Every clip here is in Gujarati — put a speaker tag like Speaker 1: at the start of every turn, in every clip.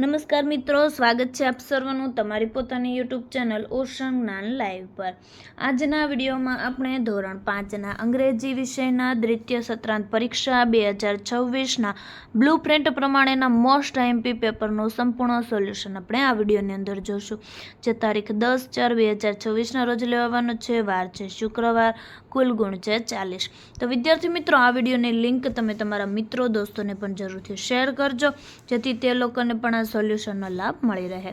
Speaker 1: નમસ્કાર મિત્રો, સ્વાગત છે આપ સર્વનું તમારી પોતાની યુટ્યુબ ચેનલ ઓશન જ્ઞાન લાઈવ પર। આજના વિડીયોમાં આપણે ધોરણ 5ના અંગ્રેજી વિષયના દ્વિતીય સત્રાંત પરીક્ષા 2026ના બ્લુ પ્રિન્ટ પ્રમાણેના મોસ્ટ આઈએમપી પેપરનું સંપૂર્ણ સોલ્યુશન આપણે આ વિડીયોની અંદર જોશું, જે તારીખ 10/4/2026ના રોજ લેવાનો છે। વાર છે શુક્રવાર, કુલ ગુણ છે 40। તો વિદ્યાર્થી મિત્રો, આ વિડીયોની લિંક તમે તમારા મિત્રો દોસ્તોને પણ જરૂરથી શેર કરજો, જેથી તે લોકોને પણ આ સોલ્યુશનનો લાભ મળી રહે।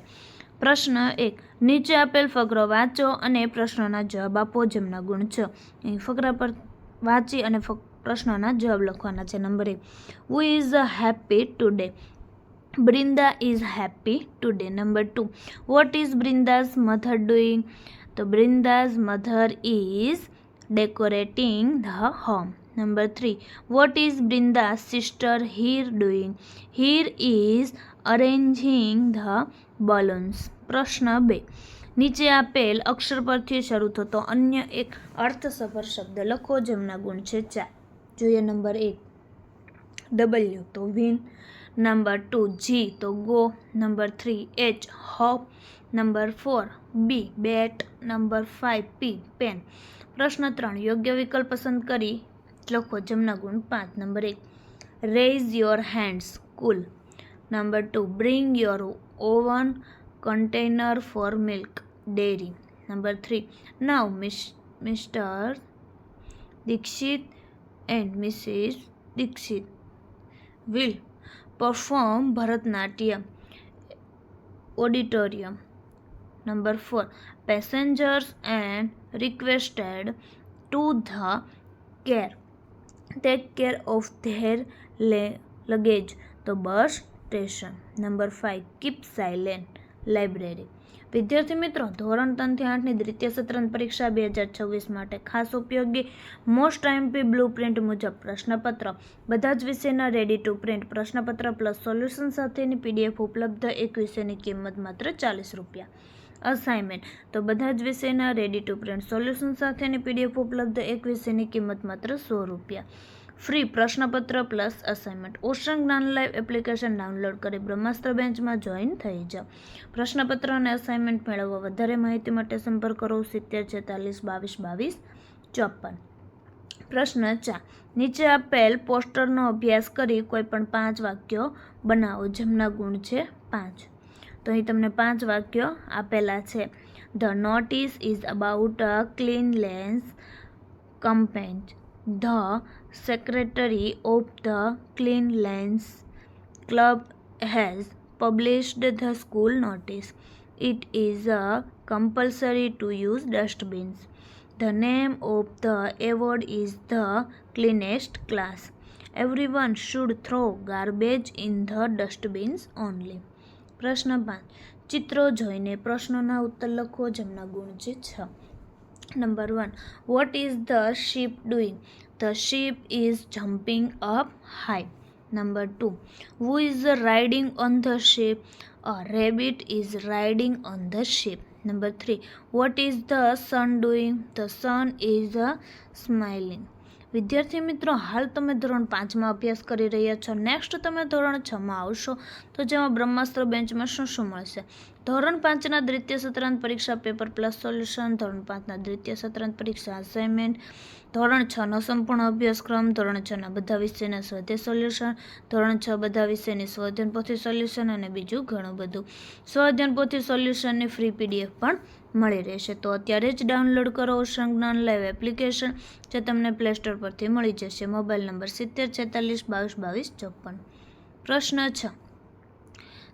Speaker 1: પ્રશ્ન 1, નીચે આપેલ ફકરો વાંચો અને પ્રશ્નોના જવાબ આપો, જેમના ગુણ 6। અહીં ફકરા પર વાંચી અને પ્રશ્નોના જવાબ લખવાના છે। Number 1, who is happy today? Brinda is happy today. Number 2, what is Brinda's mother doing? So Brinda's mother is decorating the home. Number 3, what is Brinda's sister here doing? Here is arranging the balloons. પ્રશ્ન 2, નીચે આપેલ અક્ષર પરથી શરૂ થતો અન્ય એક અર્થસભર શબ્દ લખો, જેમના ગુણ છે 4। જોઈએ નંબર 1, W તો win, નંબર 2 G તો go, number 3 H hope, number 4 B bet, number 5 P pen। પ્રશ્ન 3, યોગ્ય વિકલ્પ પસંદ કરી લખો, જેમના ગુણ 5। Number 1, raise your hands cool, number 2 bring your oven container for milk dairy, number 3 now Mr. Dixit and Mrs. Dixit will perform Bharatnatyam auditorium, number 4 passengers and requested to take care of their luggage to bus station, number 5 keep silent library। વિદ્યાર્થી મિત્રો, ધોરણ 3 થી 8ની દ્વિતીય સત્રાંત પરીક્ષા 2026 માટે ખાસ ઉપયોગી મોસ્ટ આઈએમપી બ્લુ પ્રિન્ટ મુજબ પ્રશ્નપત્ર, બધા જ વિષયના રેડી ટુ પ્રિન્ટ પ્રશ્નપત્ર પ્લસ સોલ્યુશન સાથેની પીડીએફ ઉપલબ્ધ। એક વિષયની કિંમત માત્ર 40 રૂપિયા। અસાઇનમેન્ટ તો બધા જ વિષયના રેડી ટુ પ્રિન્ટ સોલ્યુશન સાથેની પીડીએફ ઉપલબ્ધ। એક વિષયની કિંમત માત્ર 100 રૂપિયા। ફ્રી પ્રશ્નપત્ર પ્લસ અસાઇનમેન્ટ ઓશન જ્ઞાન લાઈવ એપ્લિકેશન ડાઉનલોડ કરી બ્રહ્માસ્ત્ર બેન્ચમાં જોઈન થઈ જાઓ। પ્રશ્નપત્ર અને અસાઇનમેન્ટ મેળવવા વધારે માહિતી માટે સંપર્ક કરો 7046222254। પ્રશ્ન 4, નીચે આપેલ પોસ્ટરનો અભ્યાસ કરી કોઈ પણ 5 વાક્યો બનાવો, જેમના ગુણ છે 5। તો અહીં તમને 5 વાક્યો આપેલા છે। The notice is about a cleanliness campaign. The secretary of the Cleanliness Club has published the school notice. It is compulsory to use dustbins. The name of the award is the cleanest class. Everyone should throw garbage in the dustbins only. પ્રશ્ન 5, ચિત્રો જોઈને પ્રશ્નોના ઉત્તર લખો, જેમના ગુણ છે 6। Number 1, what is the sheep doing? The sheep is jumping up high. Number 2, who is riding on the sheep? A rabbit is riding on the sheep. Number 3, what is the sun doing? The sun is smiling. વિદ્યાર્થી મિત્રો, હાલ તમે ધોરણ 5માં અભ્યાસ કરી રહ્યા છો। નેક્સ્ટ તમે ધોરણ 6માં આવશો, તો જેમાં બ્રહ્માસ્ત્ર બેન્ચમાં શું મળશે? ધોરણ 5ના દ્વિતીય સત્રાંત પરીક્ષા પેપર પ્લસ સોલ્યુશન, ધોરણ 5ના દ્વિતીય સત્રાંત પરીક્ષા અસાઇનમેન્ટ, ધોરણ 6નો સંપૂર્ણ અભ્યાસક્રમ, ધોરણ 6ના બધા વિષયના સ્વાધ્યાય સોલ્યુશન, ધોરણ 6 બધા વિષયની સ્વાધ્યાયન પોથી સોલ્યુશન અને બીજું ઘણું બધું। સ્વાધ્યાયન પોથી સોલ્યુશનની ફ્રી પીડીએફ પણ મળી રહેશે। તો અત્યારે જ ડાઉનલોડ કરો ઓશન જ્ઞાન લાઈવ એપ્લિકેશન, જે તમને પ્લે સ્ટોર પરથી મળી જશે। Mobile number 7046222254। પ્રશ્ન 6,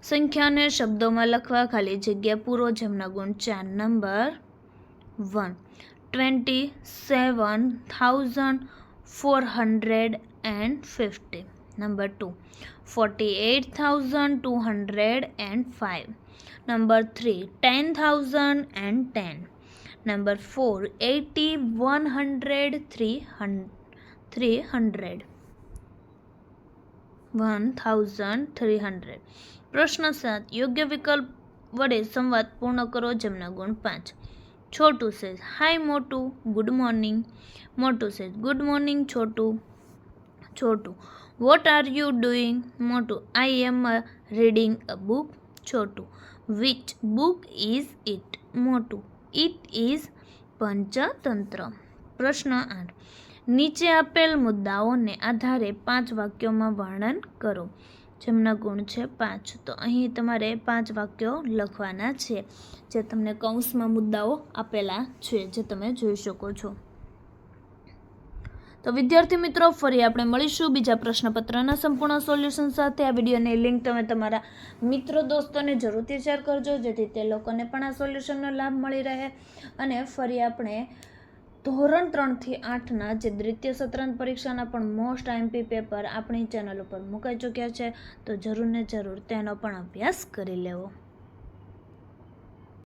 Speaker 1: સંખ્યાને શબ્દોમાં લખવા ખાલી જગ્યા પૂરો, જેમના ગુણ 4। નંબર 1, 27,450. Number 2, 48,205. Number 3, 10,010. Number 4, 80,100, 300. 1,300। પ્રશ્ન 7, યોગ્ય વિકલ્પ વડે સંવાદ પૂર્ણ કરો, જેમના ગુણ 5। छोटू says, hi Motu, good morning. Motu says, good morning Chotu. Chotu, what are you doing? Motu, I am reading a book. છોટું. Which book is it? મોટું. It is Panchatantra. પ્રશ્ન 8. નીચે આપેલ મુદ્દાઓને આધારે 5 વાક્યોમાં વર્ણન કરો. જેમના ગુણ છે 5. તો અહીં તમારે 5 વાક્યો લખવાના છે, જે તમને કૌંસમાં મુદ્દાઓ આપેલા છે, જે તમે જોઈ શકો છો. તો વિદ્યાર્થી મિત્રો, ફરી આપણે મળીશું બીજા પ્રશ્નપત્રના સંપૂર્ણ સોલ્યુશન સાથે. આ વિડીયોની લિંક તમે તમારા મિત્રો દોસ્તોને જરૂરથી શેર કરજો, જેથી તે લોકોને પણ આ સોલ્યુશનનો લાભ મળી રહે. અને ફરી આપણે ધોરણ 3 થી 8ના જે દ્વિતીય સત્રાંત પરીક્ષાના પણ મોસ્ટ આઈએમપી પેપર આપણી ચેનલ ઉપર મુકાઈ ચૂક્યા છે, તો જરૂર ને જરૂર તેનો પણ અભ્યાસ કરી લેવો.